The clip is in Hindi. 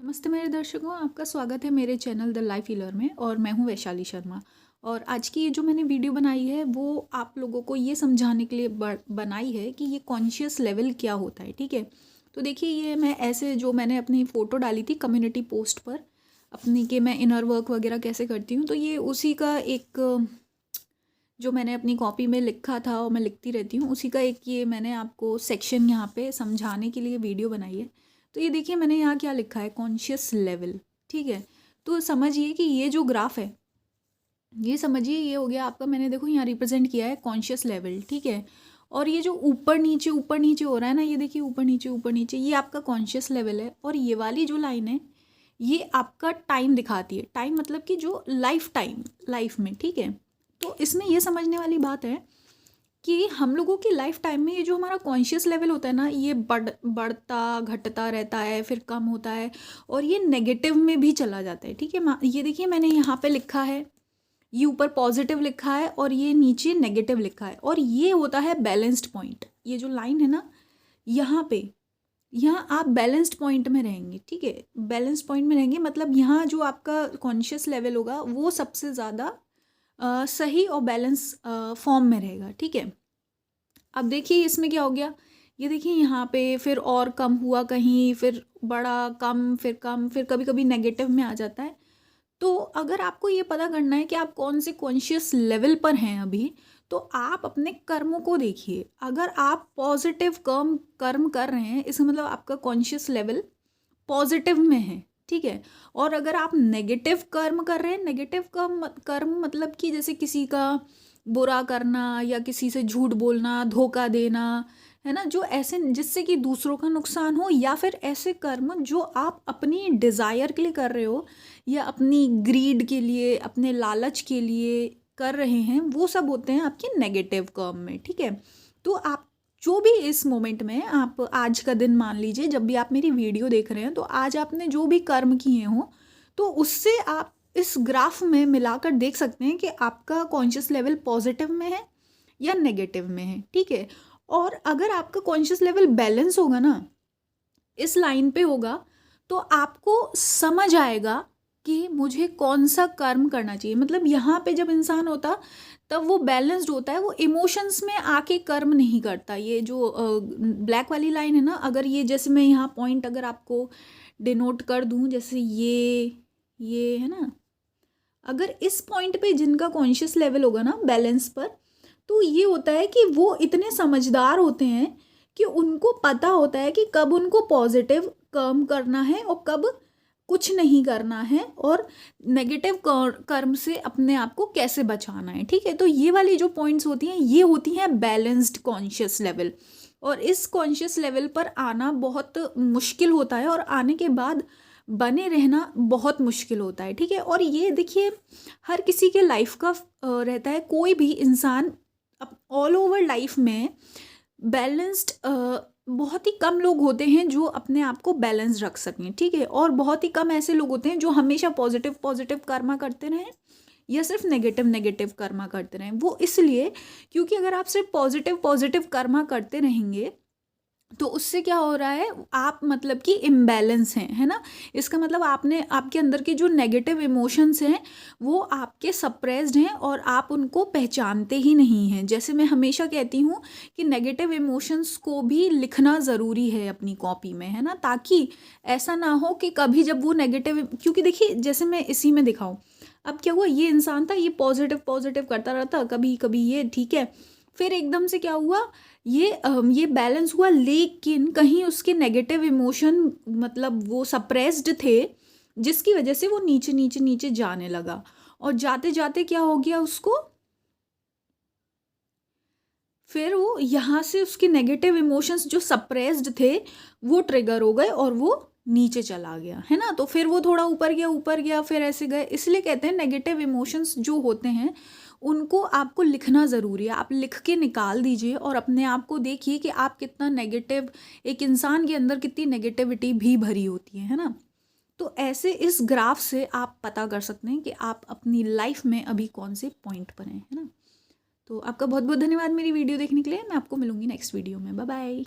नमस्ते मेरे दर्शकों, आपका स्वागत है मेरे चैनल द लाइफ हीलर में। और मैं हूं वैशाली शर्मा। और आज की ये जो मैंने वीडियो बनाई है वो आप लोगों को ये समझाने के लिए बनाई है कि ये कॉन्शियस लेवल क्या होता है। ठीक है, तो देखिए, ये मैं ऐसे जो मैंने अपनी फ़ोटो डाली थी कम्युनिटी पोस्ट पर अपनी, कि मैं इनर वर्क वगैरह कैसे करती हूँ, तो ये उसी का एक जो मैंने अपनी कॉपी में लिखा था और मैं लिखती रहती हूँ, उसी का एक ये मैंने आपको सेक्शन यहाँ पे समझाने के लिए वीडियो बनाई है। तो ये देखिए, मैंने यहाँ क्या लिखा है, कॉन्शियस लेवल। ठीक है, तो समझिए कि ये जो ग्राफ है, ये समझिए ये हो गया आपका, मैंने देखो यहाँ रिप्रेजेंट किया है कॉन्शियस लेवल। ठीक है, और ये जो ऊपर नीचे हो रहा है ना, ये देखिए ऊपर नीचे, ये आपका कॉन्शियस लेवल है। और ये वाली जो लाइन है, ये आपका टाइम दिखाती है। टाइम मतलब कि जो लाइफ टाइम लाइफ में। ठीक है, तो इसमें ये समझने वाली बात है कि हम लोगों की लाइफ टाइम में ये जो हमारा कॉन्शियस लेवल होता है ना, ये बढ़ता घटता रहता है, फिर कम होता है, और ये नेगेटिव में भी चला जाता है। ठीक है, ये देखिए मैंने यहाँ पे लिखा है, ये ऊपर पॉजिटिव लिखा है और ये नीचे नेगेटिव लिखा है, और ये होता है बैलेंस्ड पॉइंट। ये जो लाइन है ना, यहाँ पे, यहाँ आप बैलेंस्ड पॉइंट में रहेंगे। ठीक है, बैलेंस्ड पॉइंट में रहेंगे मतलब यहाँ जो आपका कॉन्शियस लेवल होगा वो सबसे ज़्यादा सही और बैलेंस फॉर्म में रहेगा। ठीक है, अब देखिए इसमें क्या हो गया, ये देखिए यहाँ पे फिर और कम हुआ, कहीं फिर बड़ा, कम, फिर कम, फिर कभी कभी नेगेटिव में आ जाता है। तो अगर आपको ये पता करना है कि आप कौन से कॉन्शियस लेवल पर हैं अभी, तो आप अपने कर्मों को देखिए। अगर आप पॉजिटिव कर्म कर्म कर रहे हैं, इसका मतलब आपका कॉन्शियस लेवल पॉजिटिव में है। ठीक है, और अगर आप नेगेटिव कर्म कर रहे हैं, नेगेटिव कर्म मतलब कि जैसे किसी का बुरा करना या किसी से झूठ बोलना, धोखा देना, है ना, जो ऐसे जिससे कि दूसरों का नुकसान हो, या फिर ऐसे कर्म जो आप अपनी डिज़ायर के लिए कर रहे हो या अपनी ग्रीड के लिए, अपने लालच के लिए कर रहे हैं, वो सब होते हैं आपके नेगेटिव कर्म में। ठीक है, तो आप जो भी इस मोमेंट में, आप आज का दिन मान लीजिए, जब भी आप मेरी वीडियो देख रहे हैं, तो आज आपने जो भी कर्म किए हों, तो उससे आप इस ग्राफ में मिलाकर देख सकते हैं कि आपका कॉन्शियस लेवल पॉजिटिव में है या नेगेटिव में है। ठीक है, और अगर आपका कॉन्शियस लेवल बैलेंस होगा ना, इस लाइन पे होगा, तो आपको समझ आएगा कि मुझे कौन सा कर्म करना चाहिए। मतलब यहाँ पे जब इंसान होता, तब वो बैलेंस्ड होता है, वो इमोशंस में आके कर्म नहीं करता। ये जो ब्लैक वाली लाइन है ना, अगर ये, जैसे मैं यहाँ पॉइंट अगर आपको डिनोट कर दूँ, जैसे ये है ना, अगर इस पॉइंट पे जिनका कॉन्शियस लेवल होगा ना बैलेंस पर, तो ये होता है कि वो इतने समझदार होते हैं कि उनको पता होता है कि कब उनको पॉजिटिव कर्म करना है और कब कुछ नहीं करना है, और नेगेटिव कर्म से अपने आप को कैसे बचाना है। ठीक है, तो ये वाली जो पॉइंट्स होती हैं, ये होती हैं बैलेंस्ड कॉन्शियस लेवल। और इस कॉन्शियस लेवल पर आना बहुत मुश्किल होता है, और आने के बाद बने रहना बहुत मुश्किल होता है। ठीक है, और ये देखिए, हर किसी के लाइफ का रहता है, कोई भी इंसान ऑल ओवर लाइफ में बैलेंस्ड, बहुत ही कम लोग होते हैं जो अपने आप को बैलेंस रख सकें। ठीक है, और बहुत ही कम ऐसे लोग होते हैं जो हमेशा पॉजिटिव पॉजिटिव कर्मा करते रहें या सिर्फ नेगेटिव नेगेटिव कर्मा करते रहें। वो इसलिए क्योंकि अगर आप सिर्फ पॉजिटिव पॉजिटिव कर्मा करते रहेंगे, तो उससे क्या हो रहा है, आप मतलब कि इम्बैलेंस हैं, है ना। इसका मतलब आपने, आपके अंदर के जो नेगेटिव इमोशंस हैं वो आपके सप्रेस्ड हैं और आप उनको पहचानते ही नहीं हैं। जैसे मैं हमेशा कहती हूँ कि नेगेटिव इमोशंस को भी लिखना ज़रूरी है अपनी कॉपी में, है ना, ताकि ऐसा ना हो कि कभी जब वो नेगेटिव, क्योंकि देखिए जैसे मैं इसी में दिखाऊँ, अब क्या हुआ, ये इंसान था, ये पॉजिटिव पॉजिटिव करता रहता, कभी कभी ये, ठीक है, फिर एकदम से क्या हुआ, ये बैलेंस हुआ, लेकिन कहीं उसके नेगेटिव इमोशन मतलब वो सप्रेस्ड थे, जिसकी वजह से वो नीचे नीचे नीचे जाने लगा। और जाते जाते क्या हो गया उसको, फिर वो यहाँ से उसके नेगेटिव इमोशंस जो सप्रेस्ड थे वो ट्रिगर हो गए और वो नीचे चला गया, है ना। तो फिर वो थोड़ा ऊपर गया, फिर ऐसे गए। इसलिए कहते हैं नेगेटिव इमोशंस जो होते हैं उनको आपको लिखना ज़रूरी है। आप लिख के निकाल दीजिए और अपने आप को देखिए कि आप कितना नेगेटिव, एक इंसान के अंदर कितनी नेगेटिविटी भी भरी होती है ना। तो ऐसे इस ग्राफ से आप पता कर सकते हैं कि आप अपनी लाइफ में अभी कौन से पॉइंट पर हैं, है ना। तो आपका बहुत बहुत धन्यवाद मेरी वीडियो देखने के लिए। मैं आपको मिलूंगी नेक्स्ट वीडियो में। Bye bye.